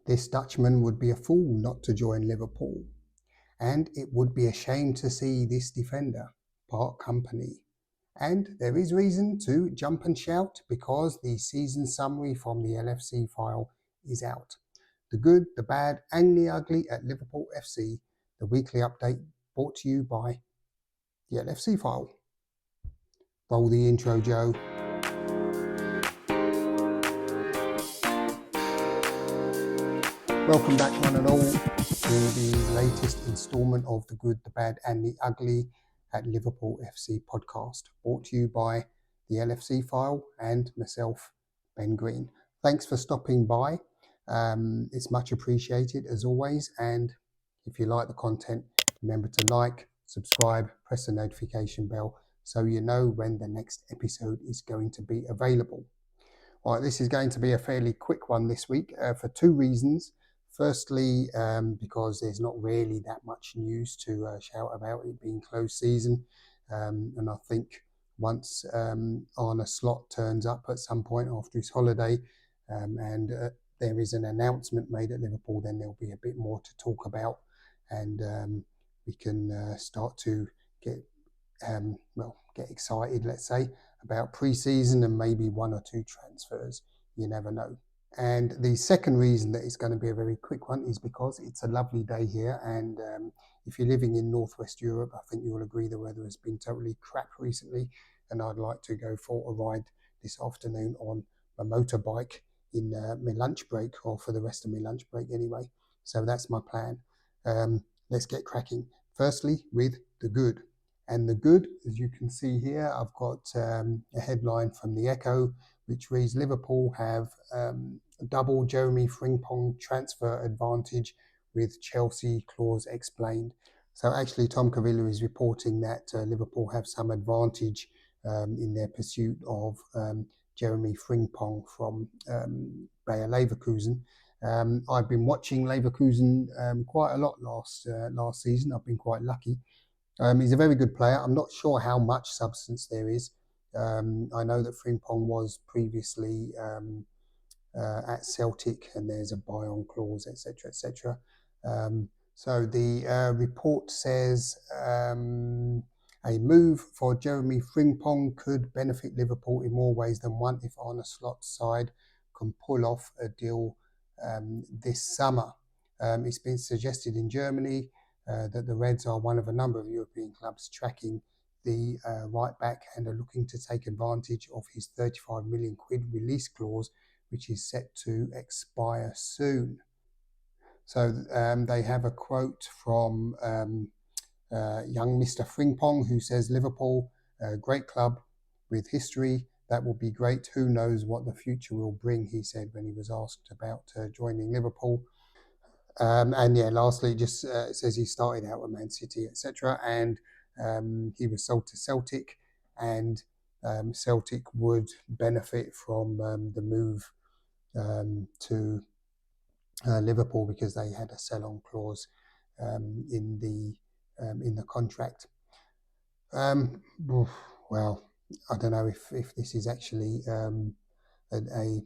This Dutchman would be a fool not to join Liverpool, and it would be a shame to see this defender part company. And there is reason to jump and shout because the season summary from the LFC file is out. The good, the bad, and the ugly at Liverpool FC, the weekly update brought to you by the LFC file. Roll the intro, Joe. Welcome back, one and all, to the latest instalment of the good, the bad, and the ugly at Liverpool FC podcast, brought to you by the LFC file and myself, Ben Green. Thanks for stopping by. It's much appreciated as always. And if you like the content, remember to like, subscribe, press the notification bell so you know when the next episode is going to be available. All right, this is going to be a fairly quick one this week for two reasons. Firstly, because there's not really that much news to shout about, it being closed season. And I think once Arne Slot turns up at some point after his holiday and there is an announcement made at Liverpool, then there'll be a bit more to talk about, and we can start to get excited, let's say, about pre-season and maybe one or two transfers. You never know. And the second reason that it's going to be a very quick one is because it's a lovely day here, and if you're living in Northwest Europe, I think you'll agree the weather has been totally crap recently, and I'd like to go for a ride this afternoon on a motorbike in my lunch break, or for the rest of my lunch break anyway. So that's my plan. Let's get cracking. Firstly, with the good. And the good, as you can see here, I've got a headline from the Echo, which reads, Liverpool have double Jeremy Frimpong transfer advantage with Chelsea clause explained. So actually, Tom Cavilla is reporting that Liverpool have some advantage in their pursuit of Jeremy Frimpong from Bayer Leverkusen. I've been watching Leverkusen quite a lot last season. I've been quite lucky. He's a very good player. I'm not sure how much substance there is. I know that Frimpong was previously at Celtic, and there's a buy-on clause, etc., etc. So the report says a move for Jeremy Frimpong could benefit Liverpool in more ways than one if Arne Slot's side can pull off a deal this summer. It's been suggested in Germany that the Reds are one of a number of European clubs tracking the right back and are looking to take advantage of his 35 million quid release clause, which is set to expire soon. So they have a quote from young Mr. Frimpong, who says, Liverpool, a great club with history, that will be great. Who knows what the future will bring, he said when he was asked about joining Liverpool. And yeah, lastly, just says he started out at Man City, etc. And he was sold to Celtic, and Celtic would benefit from the move to Liverpool because they had a sell-on clause in the contract. Well, I don't know if this is actually a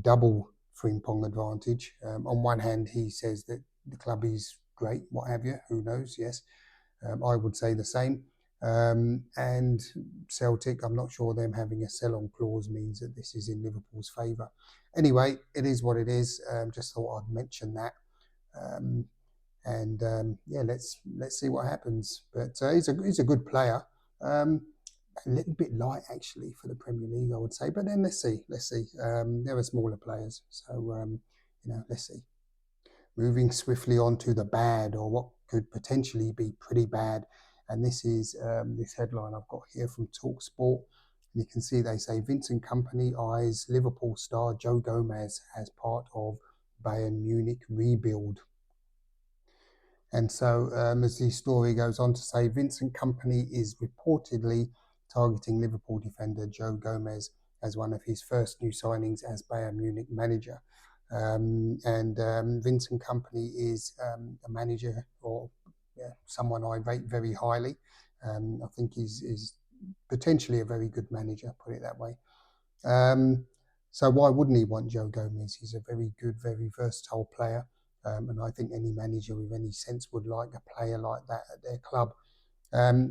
double Frimpong advantage. On one hand, he says that the club is great, what have you, who knows, yes. I would say the same. And Celtic, I'm not sure them having a sell-on clause means that this is in Liverpool's favour. Anyway, it is what it is. Just thought I'd mention that. Yeah, let's see what happens. But he's a good player. A little bit light actually for the Premier League, I would say. But then let's see. There are smaller players, so let's see. Moving swiftly on to the bad, or what could potentially be pretty bad, and this is this headline I've got here from TalkSport. And you can see they say Vincent Kompany eyes Liverpool star Joe Gomez as part of Bayern Munich rebuild. And so, as the story goes on to say, Vincent Kompany is reportedly targeting Liverpool defender Joe Gomez as one of his first new signings as Bayern Munich manager. Vincent Kompany is a manager, or someone I rate very highly. I think he's potentially a very good manager, put it that way. So why wouldn't he want Joe Gomez? He's a very good, very versatile player. And I think any manager with any sense would like a player like that at their club.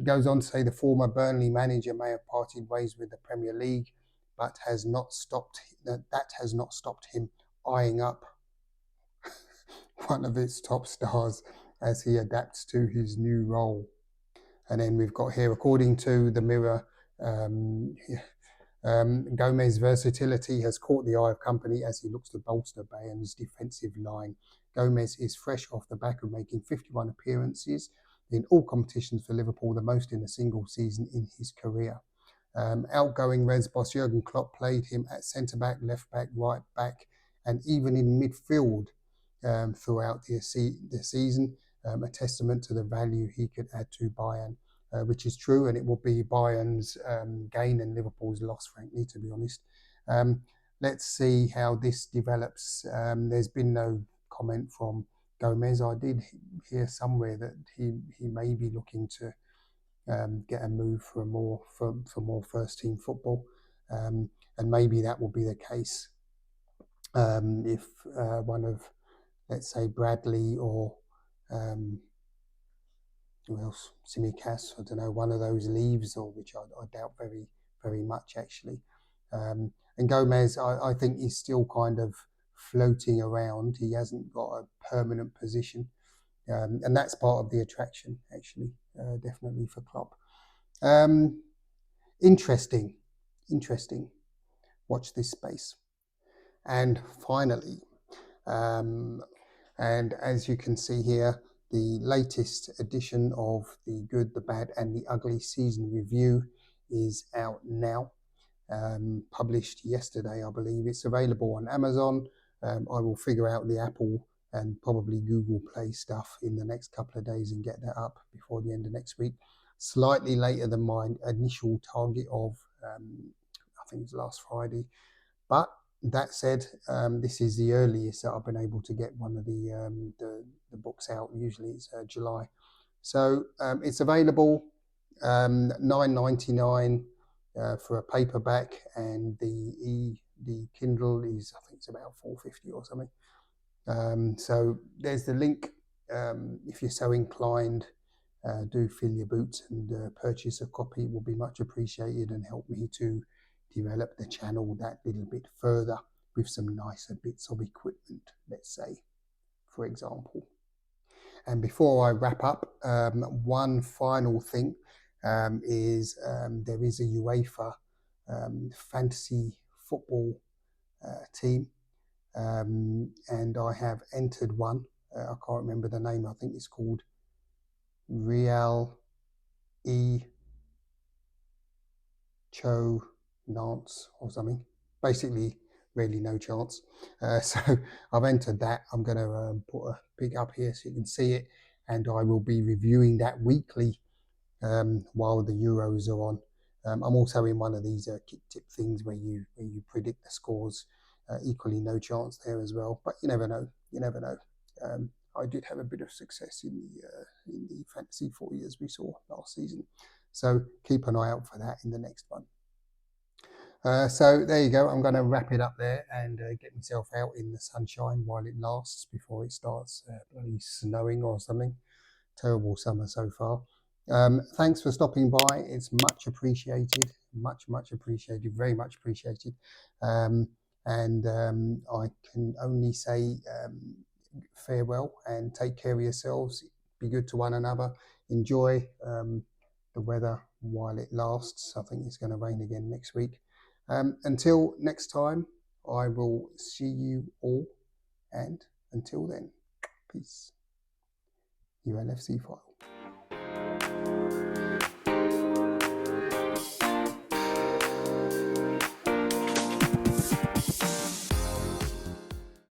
Goes on to say the former Burnley manager may have parted ways with the Premier League, but that has not stopped him eyeing up one of its top stars as he adapts to his new role. And then we've got here, according to the Mirror, um, Gomez's versatility has caught the eye of Kompany as he looks to bolster Bayern's defensive line. Gomez is fresh off the back of making 51 appearances in all competitions for Liverpool, the most in a single season in his career. Outgoing Reds boss Jurgen Klopp played him at centre-back, left-back, right-back, and even in midfield throughout the season, a testament to the value he could add to Bayern. Which is true, and it will be Bayern's gain and Liverpool's loss, frankly, to be honest. Let's see how this develops. There's been no comment from Gomez. I did hear somewhere that he may be looking to get a move for more first team football, and maybe that will be the case if one of, let's say, Bradley or who else? Simicast, I don't know, one of those leaves, or which I doubt very, very much actually. And Gomez, I think he's still kind of floating around. He hasn't got a permanent position, and that's part of the attraction, actually, definitely for Klopp. Interesting. Watch this space. And finally, and as you can see here, the latest edition of the Good, the Bad and the Ugly season review is out now, published yesterday, I believe. It's available on Amazon. I will figure out the Apple and probably Google Play stuff in the next couple of days and get that up before the end of next week. Slightly later than my initial target of, I think it's last Friday. But that said, this is the earliest that I've been able to get one of the books out. Usually it's July. So it's available, $9.99 for a paperback, and the Kindle is, I think it's about $4.50 or something. So there's the link. If you're so inclined, do fill your boots and purchase a copy. It will be much appreciated and help me to develop the channel that little bit further with some nicer bits of equipment, let's say, for example. And before I wrap up, one final thing is there is a UEFA fantasy football team, and I have entered one. I can't remember the name. I think it's called Real Cho Nance or something. Basically, really no chance. So I've entered that. I'm going to put a pic up here so you can see it, and I will be reviewing that weekly while the Euros are on. I'm also in one of these kick tip things where you predict the scores. Equally no chance there as well, but you never know. I did have a bit of success in the fantasy 40 as we saw last season. So keep an eye out for that in the next one. So there you go. I'm going to wrap it up there and get myself out in the sunshine while it lasts before it starts bloody snowing or something. Terrible summer so far. Thanks for stopping by. It's much appreciated. Much appreciated. Very much appreciated. And I can only say farewell and take care of yourselves. Be good to one another. Enjoy the weather while it lasts. I think it's going to rain again next week. Until next time, I will see you all. And until then, peace. ULFC file.